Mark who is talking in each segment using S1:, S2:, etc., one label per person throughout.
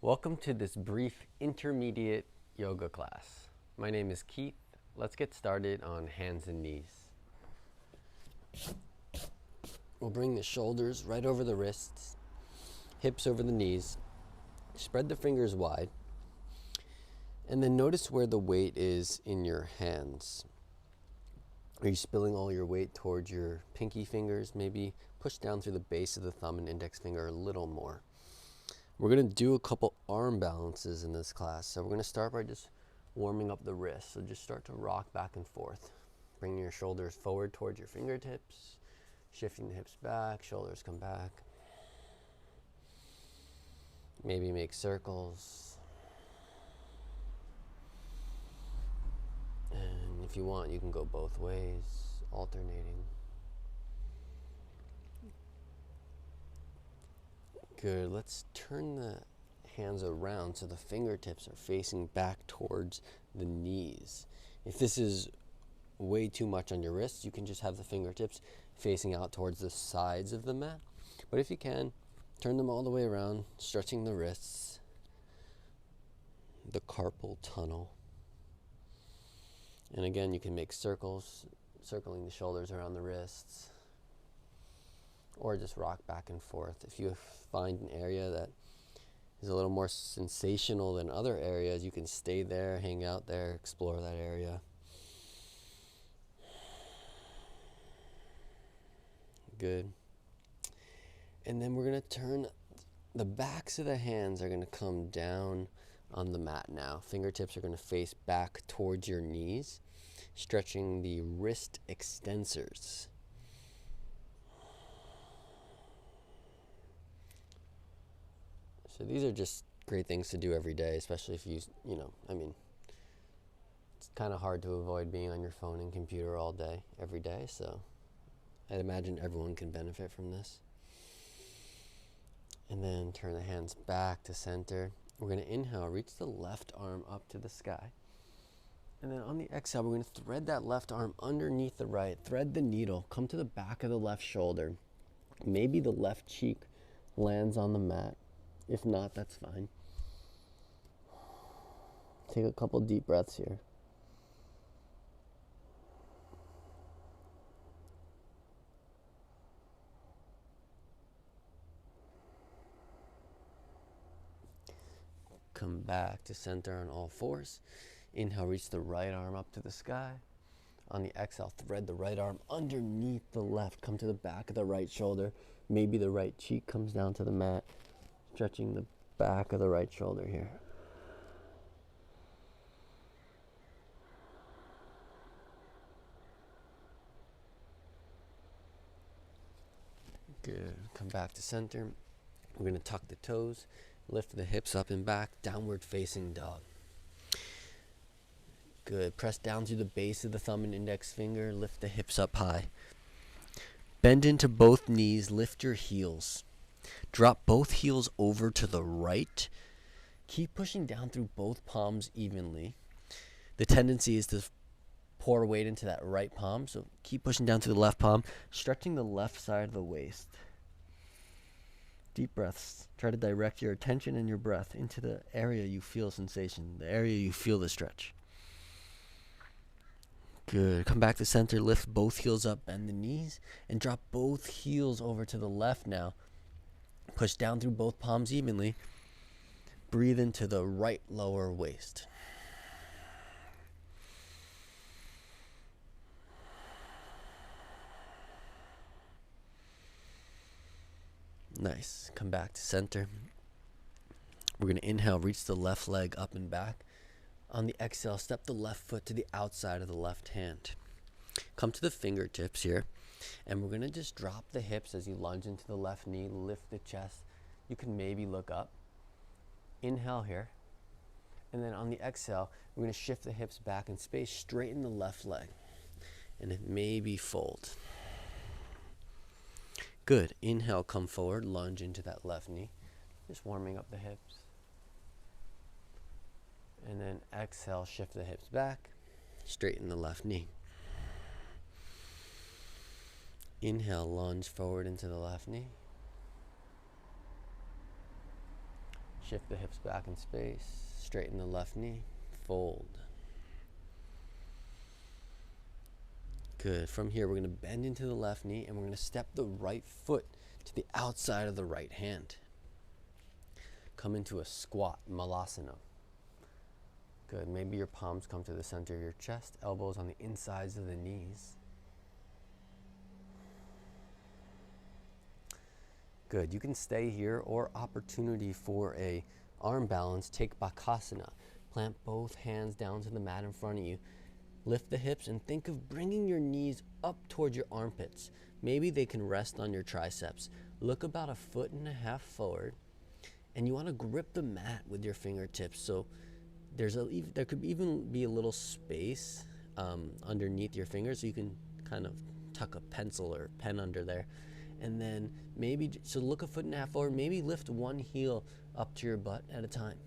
S1: Welcome to this brief intermediate yoga class. My name is Keith. Let's get started on hands and knees. We'll bring the shoulders right over the wrists, hips over the knees, spread the fingers wide, and then notice where the weight is in your hands. Are you spilling all your weight towards your pinky fingers? Maybe push down through the base of the thumb and index finger a little more. We're going to do a couple arm balances in this class. So we're going to start by just warming up the wrists. So just start to rock back and forth. Bringing your shoulders forward towards your fingertips. Shifting the hips back, shoulders come back. Maybe make circles. And if you want, you can go both ways, alternating. Good. Let's turn the hands around so the fingertips are facing back towards the knees. If this is way too much on your wrists, you can just have the fingertips facing out towards the sides of the mat. But if you can, turn them all the way around, stretching the wrists, the carpal tunnel. And again, you can make circles, circling the shoulders around the wrists, or just rock back and forth. If you find an area that is a little more sensational than other areas, you can stay there, hang out there, explore that area. Good. And then we're going to turn, the backs of the hands are going to come down on the mat now. Fingertips are going to face back towards your knees, stretching the wrist extensors. So these are just great things to do every day, especially if it's kind of hard to avoid being on your phone and computer all day, every day. So I'd imagine everyone can benefit from this. And then turn the hands back to center. We're going to inhale, reach the left arm up to the sky. And then on the exhale, we're going to thread that left arm underneath the right. Thread the needle, come to the back of the left shoulder. Maybe the left cheek lands on the mat. If not, that's fine. Take a couple deep breaths here. Come back to center on all fours. Inhale, reach the right arm up to the sky. On the exhale, thread the right arm underneath the left. Come to the back of the right shoulder. Maybe the right cheek comes down to the mat. Stretching the back of the right shoulder here. Good. Come back to center. We're going to tuck the toes, lift the hips up and back, downward facing dog. Good. Press down through the base of the thumb and index finger, lift the hips up high. Bend into both knees, lift your heels. Drop both heels over to the right. Keep pushing down through both palms evenly. The tendency is to pour weight into that right palm, so keep pushing down through the left palm, stretching the left side of the waist. Deep breaths. Try to direct your attention and your breath into the area you feel sensation, the area you feel the stretch. Good. Come back to center, lift both heels up, bend the knees, and drop both heels over to the left now. Push down through both palms evenly. Breathe into the right lower waist. Nice. Come back to center. We're going to inhale, reach the left leg up and back. On the exhale, step the left foot to the outside of the left hand. Come to the fingertips here. And we're going to just drop the hips as you lunge into the left knee, lift the chest. You can maybe look up. Inhale here. And then on the exhale, we're going to shift the hips back in space, straighten the left leg. And then maybe fold. Good. Inhale, come forward, lunge into that left knee. Just warming up the hips. And then exhale, shift the hips back, straighten the left knee. Inhale, lunge forward into the left knee. Shift the hips back in space. Straighten the left knee. Fold. Good. From here, we're going to bend into the left knee and we're going to step the right foot to the outside of the right hand. Come into a squat, Malasana. Good. Maybe your palms come to the center of your chest, elbows on the insides of the knees. Good. You can stay here, or opportunity for a arm balance, take Bakasana. Plant both hands down to the mat in front of you. Lift the hips and think of bringing your knees up towards your armpits. Maybe they can rest on your triceps. Look about 1.5 feet forward, and you want to grip the mat with your fingertips. So there could even be a little space underneath your fingers, so you can kind of tuck a pencil or pen under there. And then so look 1.5 feet forward, maybe lift one heel up to your butt at a time.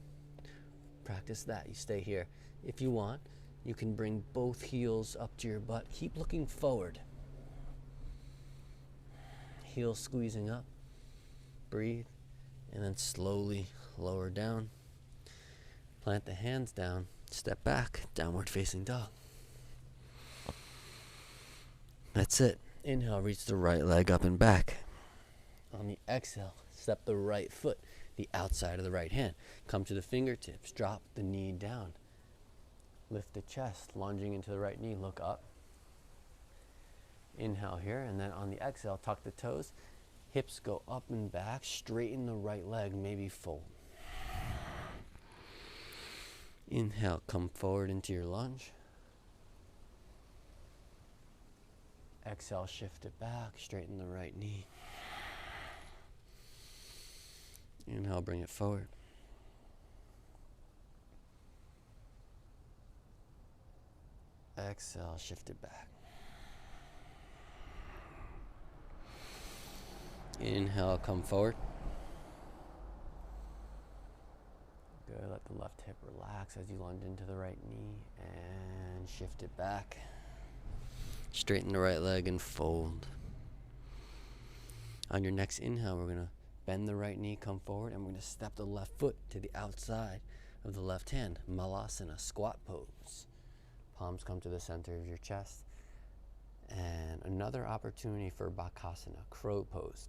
S1: Practice that. You stay here. If you want, you can bring both heels up to your butt. Keep looking forward. Heel squeezing up. Breathe. And then slowly lower down. Plant the hands down. Step back. Downward facing dog. That's it. Inhale, reach the right leg up and back. On the exhale, step the right foot, the outside of the right hand. Come to the fingertips. Drop the knee down. Lift the chest, lunging into the right knee, look up. Inhale here, and then on the exhale, tuck the toes. Hips go up and back, straighten the right leg, maybe fold. Inhale, come forward into your lunge. Exhale, shift it back, straighten the right knee. Inhale, bring it forward. Exhale, shift it back. Inhale, come forward. Good, let the left hip relax as you lunge into the right knee and shift it back. Straighten the right leg and fold. On your next inhale, we're going to bend the right knee, come forward, and we're going to step the left foot to the outside of the left hand. Malasana, squat pose. Palms come to the center of your chest. And another opportunity for Bakasana, crow pose.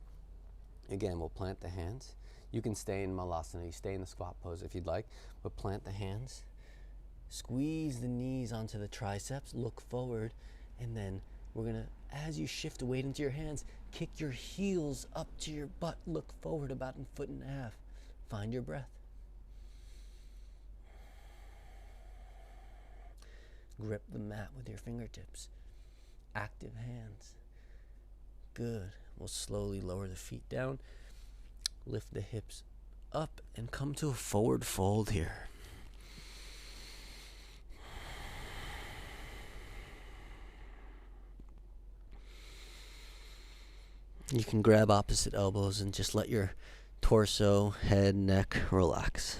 S1: Again, we'll plant the hands. You can stay in Malasana, you stay in the squat pose if you'd like, but plant the hands. Squeeze the knees onto the triceps, look forward, and then we're gonna, as you shift weight into your hands, kick your heels up to your butt, look forward about 1.5 feet. Find your breath. Grip the mat with your fingertips. Active hands. Good. We'll slowly lower the feet down. Lift the hips up and come to a forward fold here. You can grab opposite elbows and just let your torso, head, neck relax.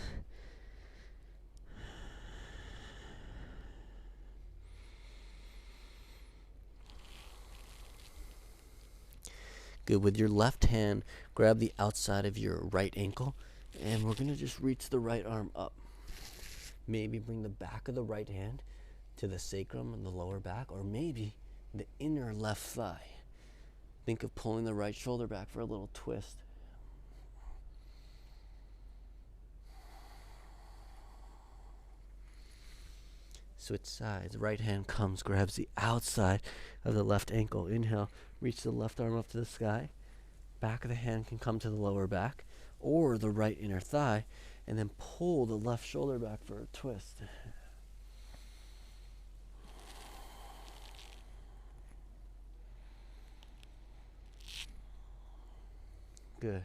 S1: Good. With your left hand, grab the outside of your right ankle, and we're going to just reach the right arm up. Maybe bring the back of the right hand to the sacrum and the lower back, or maybe the inner left thigh. Think of pulling the right shoulder back for a little twist. Switch sides. Right hand comes, grabs the outside of the left ankle. Inhale, reach the left arm up to the sky. Back of the hand can come to the lower back or the right inner thigh, and then pull the left shoulder back for a twist. Good.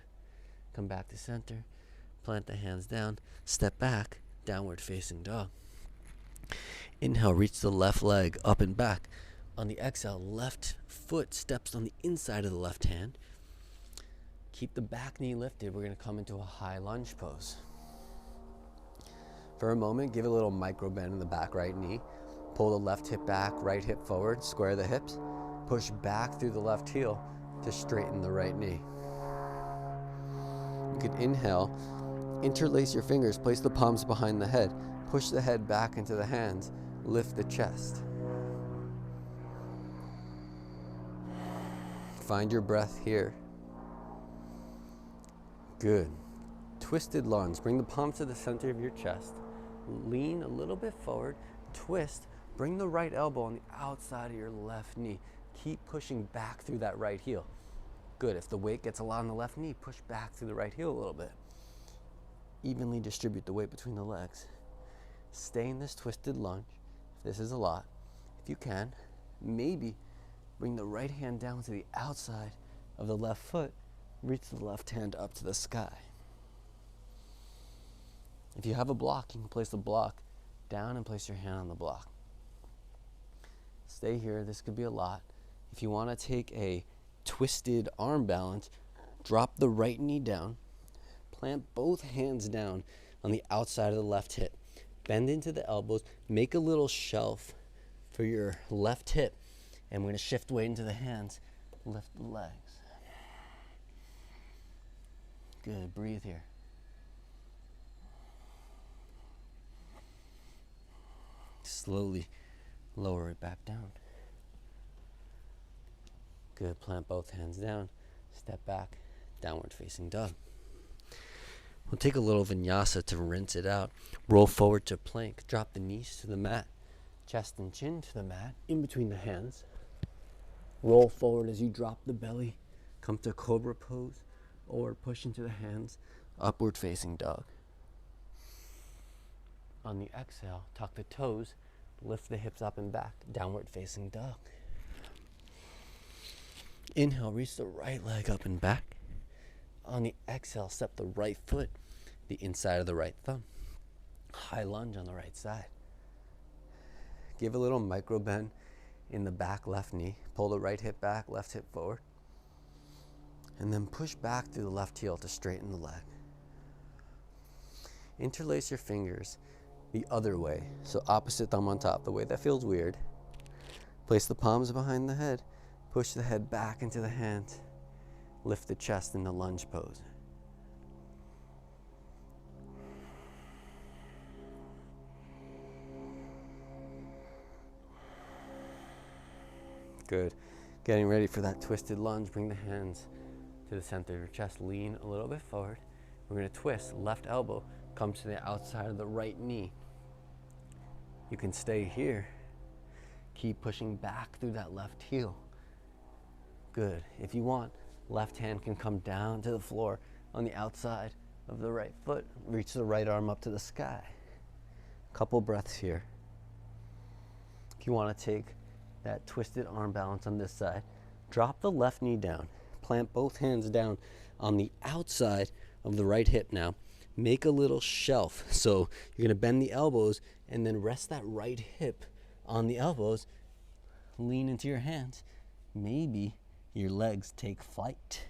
S1: Come back to center. Plant the hands down. Step back. Downward facing dog. Inhale, reach the left leg up and back. On the exhale, left foot steps on the inside of the left hand. Keep the back knee lifted. We're going to come into a high lunge pose. For a moment, give a little micro bend in the back right knee. Pull the left hip back, right hip forward, square the hips. Push back through the left heel to straighten the right knee. You could inhale Interlace your fingers, place the palms behind the head, push the head back into the hands, lift the chest. Find your breath here. Good. Twisted lunge. Bring the palms to the center of your chest. Lean a little bit forward, twist, bring the right elbow on the outside of your left knee. Keep pushing back through that right heel. Good. If the weight gets a lot on the left knee, push back through the right heel a little bit. Evenly distribute the weight between the legs. Stay in this twisted lunge. If this is a lot, if you can, maybe bring the right hand down to the outside of the left foot. Reach the left hand up to the sky. If you have a block, you can place the block down and place your hand on the block. Stay here. This could be a lot. If you want to take a twisted arm balance, drop the right knee down, plant both hands down on the outside of the left hip. Bend into the elbows, make a little shelf for your left hip, and we're going to shift weight into the hands, lift the legs. Good, breathe here. Slowly lower it back down. Good, plant both hands down, step back, downward facing dog. We'll take a little vinyasa to rinse it out. Roll forward to plank, drop the knees to the mat, chest and chin to the mat, in between the hands. Roll forward as you drop the belly, come to cobra pose, or push into the hands, upward facing dog. On the exhale, tuck the toes, lift the hips up and back, downward facing dog. Inhale, reach the right leg up and back. On the exhale, step the right foot, the inside of the right thumb. High lunge on the right side. Give a little micro bend in the back left knee. Pull the right hip back, left hip forward. And then push back through the left heel to straighten the leg. Interlace your fingers the other way, so opposite thumb on top, the way that feels weird. Place the palms behind the head, push the head back into the hands, lift the chest in the lunge pose. Good. Getting ready for that twisted lunge. Bring the hands to the center of your chest. Lean a little bit forward. We're going to twist. Left elbow comes to the outside of the right knee. You can stay here. Keep pushing back through that left heel. Good. If you want, left hand can come down to the floor on the outside of the right foot. Reach the right arm up to the sky. Couple breaths here. If you want to take that twisted arm balance on this side, drop the left knee down. Plant both hands down on the outside of the right hip now. Make a little shelf. So you're going to bend the elbows and then rest that right hip on the elbows. Lean into your hands. Maybe your legs take flight.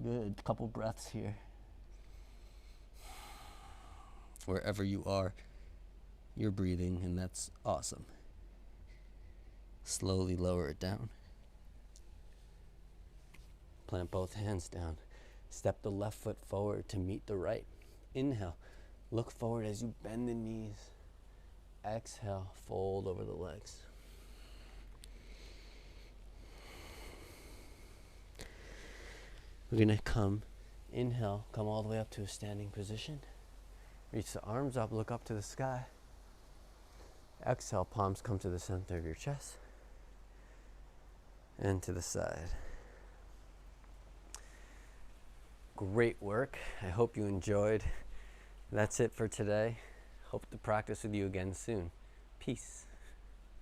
S1: Good. Couple breaths here. Wherever you are, you're breathing, and that's awesome. Slowly lower it down. Plant both hands down. Step the left foot forward to meet the right. Inhale. Look forward as you bend the knees. Exhale, fold over the legs. We're going to inhale, come all the way up to a standing position. Reach the arms up, look up to the sky. Exhale, palms come to the center of your chest and to the side. Great work. I hope you enjoyed. That's it for today. Hope to practice with you again soon. Peace.